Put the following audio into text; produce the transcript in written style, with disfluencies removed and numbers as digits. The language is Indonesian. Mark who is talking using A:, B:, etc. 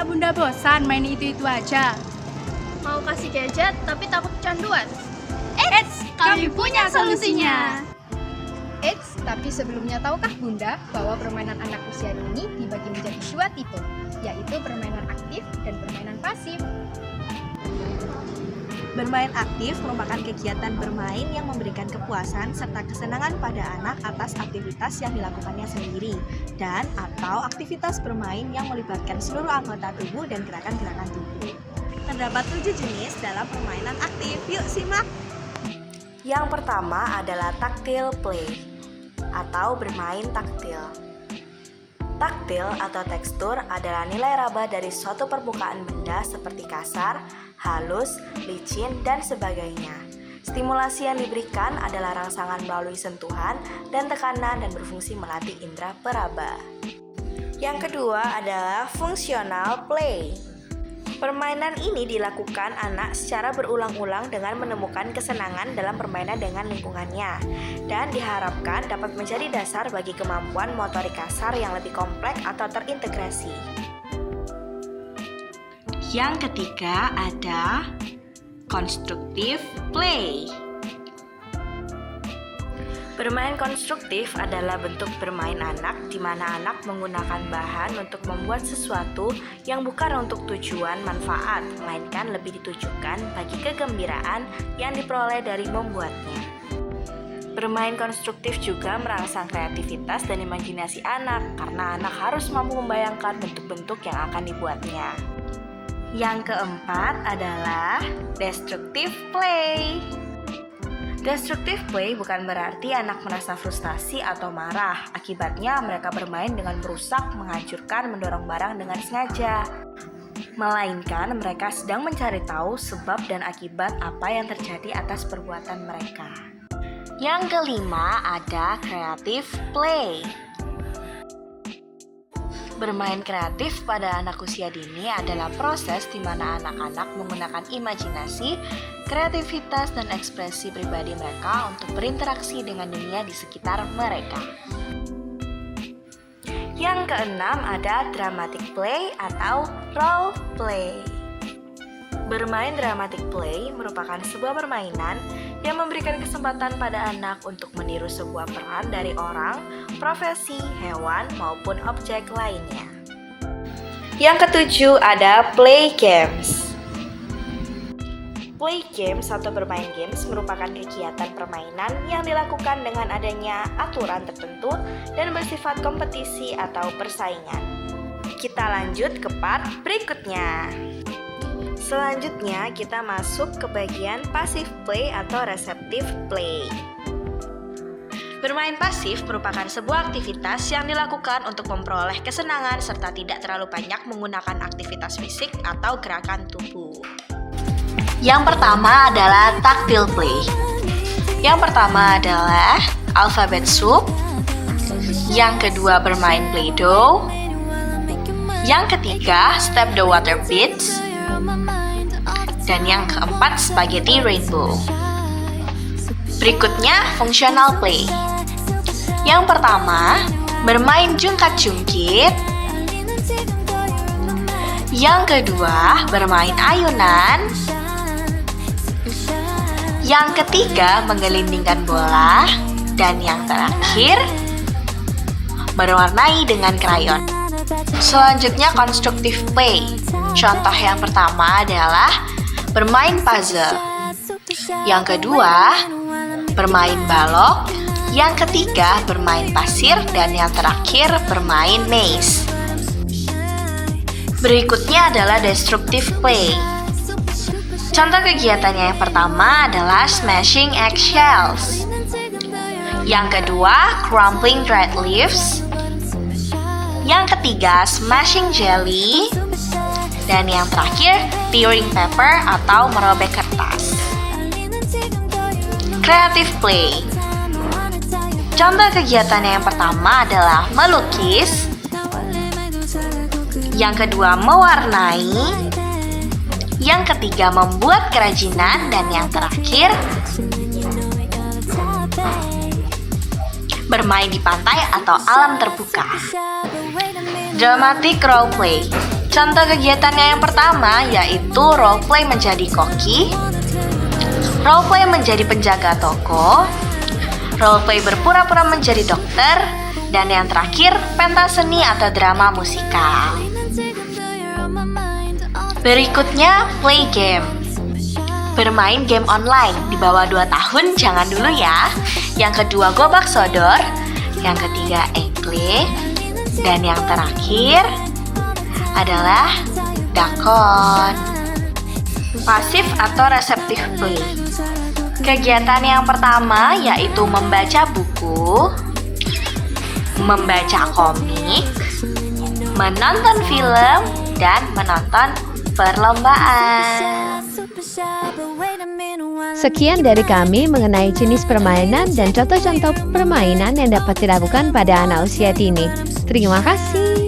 A: Bunda bosan main itu-itu aja?
B: Mau kasih gadget tapi takut kecanduan.
A: Kami punya solusinya.
C: Tapi sebelumnya tahukah Bunda bahwa permainan anak usia dini dibagi menjadi dua tipe, yaitu permainan aktif dan permainan pasif.
D: Bermain aktif merupakan kegiatan bermain yang memberikan kepuasan serta kesenangan pada anak atas aktivitas yang dilakukannya sendiri dan atau aktivitas bermain yang melibatkan seluruh anggota tubuh dan gerakan-gerakan tubuh. Terdapat 7 jenis dalam permainan aktif. Yuk simak! Yang pertama adalah tactile play atau bermain taktil. Taktil atau tekstur adalah nilai raba dari suatu permukaan benda seperti kasar, halus, licin, dan sebagainya. Stimulasi yang diberikan adalah rangsangan melalui sentuhan dan tekanan dan berfungsi melatih indera peraba. Yang kedua adalah functional play. Permainan ini dilakukan anak secara berulang-ulang dengan menemukan kesenangan dalam permainan dengan lingkungannya dan diharapkan dapat menjadi dasar bagi kemampuan motorik kasar yang lebih kompleks atau terintegrasi. Yang ketiga ada constructive play. Bermain konstruktif adalah bentuk bermain anak di mana anak menggunakan bahan untuk membuat sesuatu yang bukan untuk tujuan manfaat, melainkan lebih ditujukan bagi kegembiraan yang diperoleh dari membuatnya. Bermain konstruktif juga merangsang kreativitas dan imajinasi anak karena anak harus mampu membayangkan bentuk-bentuk yang akan dibuatnya. Yang keempat adalah destructive play. Destructive play bukan berarti anak merasa frustasi atau marah. Akibatnya mereka bermain dengan merusak, menghancurkan, mendorong barang dengan sengaja. Melainkan mereka sedang mencari tahu sebab dan akibat apa yang terjadi atas perbuatan mereka. Yang kelima ada creative play. Bermain kreatif pada anak usia dini adalah proses di mana anak-anak menggunakan imajinasi, kreativitas, dan ekspresi pribadi mereka untuk berinteraksi dengan dunia di sekitar mereka. Yang keenam ada dramatic play atau role play. Bermain dramatic play merupakan sebuah permainan yang memberikan kesempatan pada anak untuk meniru sebuah peran dari orang, profesi, hewan, maupun objek lainnya. Yang ketujuh ada play games. Play games atau bermain games merupakan kegiatan permainan yang dilakukan dengan adanya aturan tertentu dan bersifat kompetisi atau persaingan. Kita lanjut ke part berikutnya. Selanjutnya kita masuk ke bagian passive play atau receptive play. Bermain pasif merupakan sebuah aktivitas yang dilakukan untuk memperoleh kesenangan serta tidak terlalu banyak menggunakan aktivitas fisik atau gerakan tubuh. Yang pertama adalah tactile play. Yang pertama adalah alphabet soup. Yang kedua bermain Play-Doh. Yang ketiga step the water beads. Dan yang keempat spaghetti rainbow. Berikutnya functional play. Yang pertama bermain jungkat-jungkit. Yang kedua bermain ayunan. Yang ketiga menggelindingkan bola. Dan yang terakhir berwarnai dengan krayon. Selanjutnya constructive play. Contoh yang pertama adalah bermain puzzle. Yang kedua, bermain balok. Yang ketiga, bermain pasir. Dan yang terakhir, bermain maze. Berikutnya adalah destructive play. Contoh kegiatannya yang pertama adalah smashing eggshells. Yang kedua, crumpling dried leaves. Yang ketiga, smashing jelly. Dan yang terakhir, tearing paper atau merobek kertas. Creative play. Contoh kegiatannya yang pertama adalah melukis. Yang kedua, mewarnai. Yang ketiga, membuat kerajinan. Dan yang terakhir, bermain di pantai atau alam terbuka. Dramatic role play. Contoh kegiatannya yang pertama yaitu roleplay menjadi koki, roleplay menjadi penjaga toko, roleplay berpura-pura menjadi dokter, dan yang terakhir pentas seni atau drama musikal. Berikutnya play game. Bermain game online di bawah 2 tahun jangan dulu ya. Yang kedua gobak sodor, yang ketiga ekle, dan yang terakhir adalah dakon. Pasif atau receptive play. Kegiatan yang pertama yaitu membaca buku, membaca komik, menonton film, dan menonton perlombaan.
E: Sekian dari kami mengenai jenis permainan dan contoh-contoh permainan yang dapat dilakukan pada anak usia dini. Terima kasih.